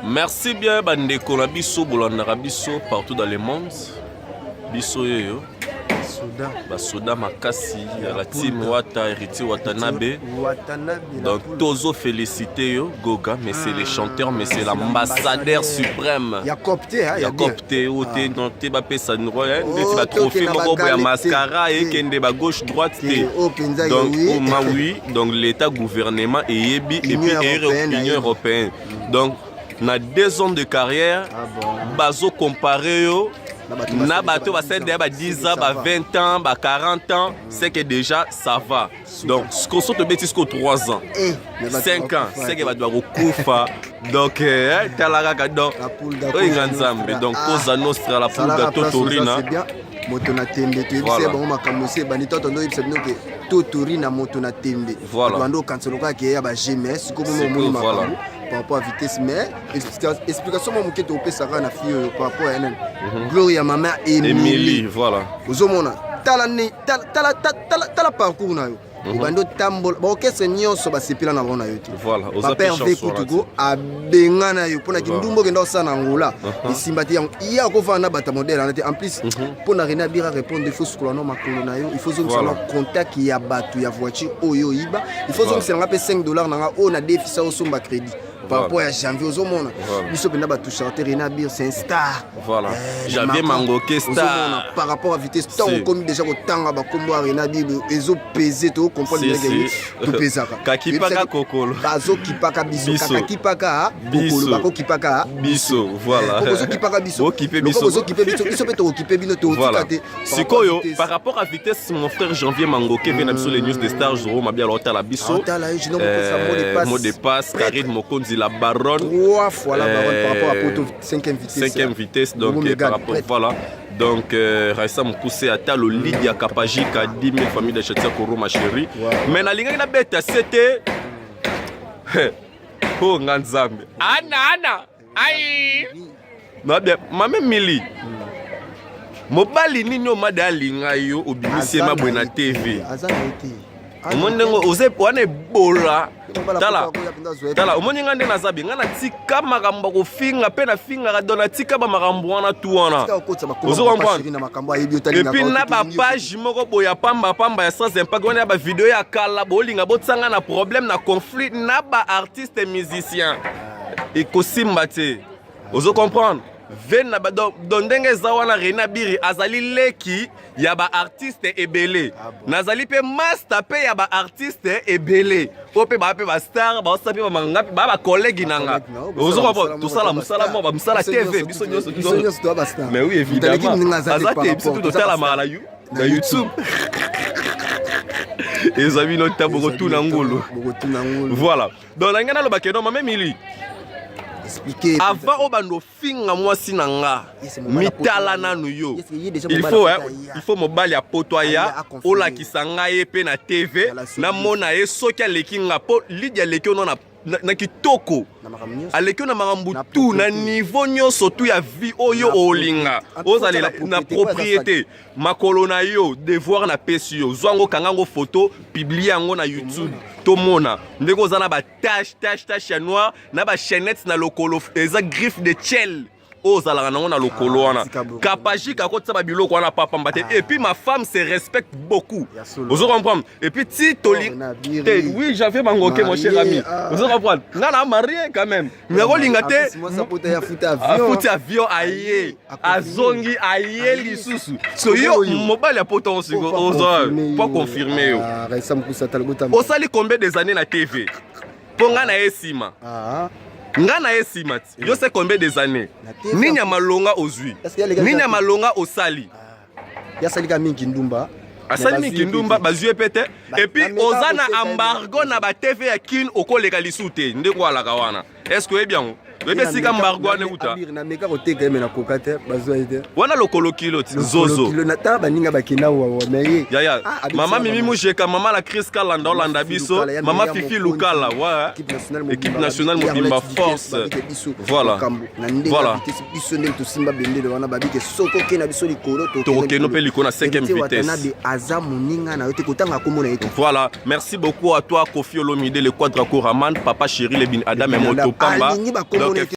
Merci bien, Bandeko na biso, Bolanda biso, partout dans le monde. Biso yo. Soda Makasi, la team Wata, Héritier Watanabe. Donc, Tozo félicité yo, Goga, mais c'est les chanteurs, mais c'est l'ambassadeur suprême. Il y a copté, hein? Il y a copté, Oté, Nanté, Bapé, Sanroy, il trophée, il y a Mascara, et Kende, gauche, droite. Donc, oui, donc l'État, gouvernement, et Yebi, et puis l'Union européenne. Donc, na 2 ans de carrière, bazo comparé yo. Na bateau va faire 10 ans, 20 ans, 40 ans, c'est que déjà ça va. Donc, ce qu'on saute bêtise jusqu'aux 3 ans, 5 ans, c'est que va devoir recourir. Donc, donc, Cosa Nostra, la poule de Totorina. Moto na tembe to yebise bango makambo se banito tondo yebise bino ke Totorina moto na tembe. Voilà. Bando kansoloka ke ya ba GMS ko mo mo makambo par rapport à vitesse mais explication mo muketo opesaka na fille par rapport à Gloria Mama Emily, voilà. Ozomona tala parcours na yo. Bando tambol ba orchestre nyonso ba sepela na bona yo te. Voilà, oza pe chanson a bengana yo pona ki ndumbo ke ndo sana ngula isimbati yang iya ko fana bata modèle en plus pona Rena Bira répondre il faut sukula no makolo na yo il faut zomo sana contact ya batu ya voiture oyo iba il faut zomo sana pe $5 na o na déficit au somba crédit par rapport à janvier aux hommes biso pena batu chanter Rena Bira c'est un star. Voilà, Janvier Mangoké star par rapport à vitesse tant comme déjà ko tanga ba kombo Rena Bira ezo peser to comprendre bien tout pesaka kakipaka kokolo bazo kipaka biso kaka kipaka kokolo bako kipaka biso voilà bazo kipaka biso okipe biso bazo kipe biso biso pe to okipe bino to tikate sikoyo par rapport à vitesse mon frère Janvier Mangoké vient sur les news des stars Zoro m'a bien l'hôtel à biso mot de passe Karine Mokonzi la baronne 3 fois la baronne par rapport à Poto 5e vitesse donc par rapport voilà. Donc, Raissa Moukousé a le Lydia Kapajika, 10 000 familles de Chetia Koro, ma chérie. Mais la ligne bête, c'était. Oh, Nganzambe. Anna, aïe. Maman Mili. Mobali Nino Madalinga yo, Obimisi Mabwena TV. Omondengo oze wane bola tala omoninga nde nazabi nga na tika makambo ko finga pe na finga ka dona tika ba makambo wana tu wana ozo comprendre et puis na ba page moko boya pamba ya sans impact wana ba vidéo ya kala bolinga botsanga na problème na conflit na ba artiste musicien et kosimba te ozo comprendre ven na ndenge za wana Rena Bira azali leki ya ba artiste ebele nazali pe master pe ya ba artiste ebele ope ba pe ba star ba sape ba mangapi ba collègue nanga ozo ko tout ça la musala mo ba musala TV biso nyonso to ba star mais oui évidemment azate biso tout la mala na YouTube et amis notre taboko tout na ngolo voilà donc la ngana lo ba kedo mama Mili avant obando finga mwasi nanga mitala nanu yo il faut mobali ya poto ya ola kisanga ye pe na TV na mona ye soki aleki nga po Lydia leki ono na kitoko aleki na makambu tu na niveau nyonso tu ya vie oyo olinga ozalela na propriété makolo na yo devoir na pesi yo zwango kangango photo publier yango na YouTube tomona ndeko zana ba tache ya noir na ba chaînette na lokolo eza griffe de chel ozalaka nango na lokolo wana kapajika kotisa ba biloko wana papa mbate et puis ma femme se respecte beaucoup ozo comprendre et puis ti toli oui j'avais Mangoké mon cher ami ozo comprendre nga na marié quand même mais kolinga te futi avion aye azongi aye lisusu so yo mobile ya poto osiko ozo pas confirmer yo osali combien des années na TV ponga na esima Ngana esima yo c'est combien des années ninya malonga ozui ninya malonga osali ya salika mingi ndumba asali mingi ndumba bazue pete et puis ozana embargo na ba TV ya kin okoleka lisute ndeko alaka wana est-ce que bien bebe sika embargo ne uta na meka koteka me na kokate bazwa ide wana lokolo kilo zozo kilo na ta baninga bakina wa meye ya mama mimi mujeka mama la Chris Kalanda Olanda biso mama Fifi Lukala wa équipe nationale Mobimba Force voilà biso ndel to simba bendele wana babike soko ke na biso likolo to ke no pe likona 5e vitesse na de aza muninga na yote kotanga komona yeto voilà merci beaucoup à toi Kofi Olomide le quadra Koraman papa chéri le bin Adam et Moto Pamba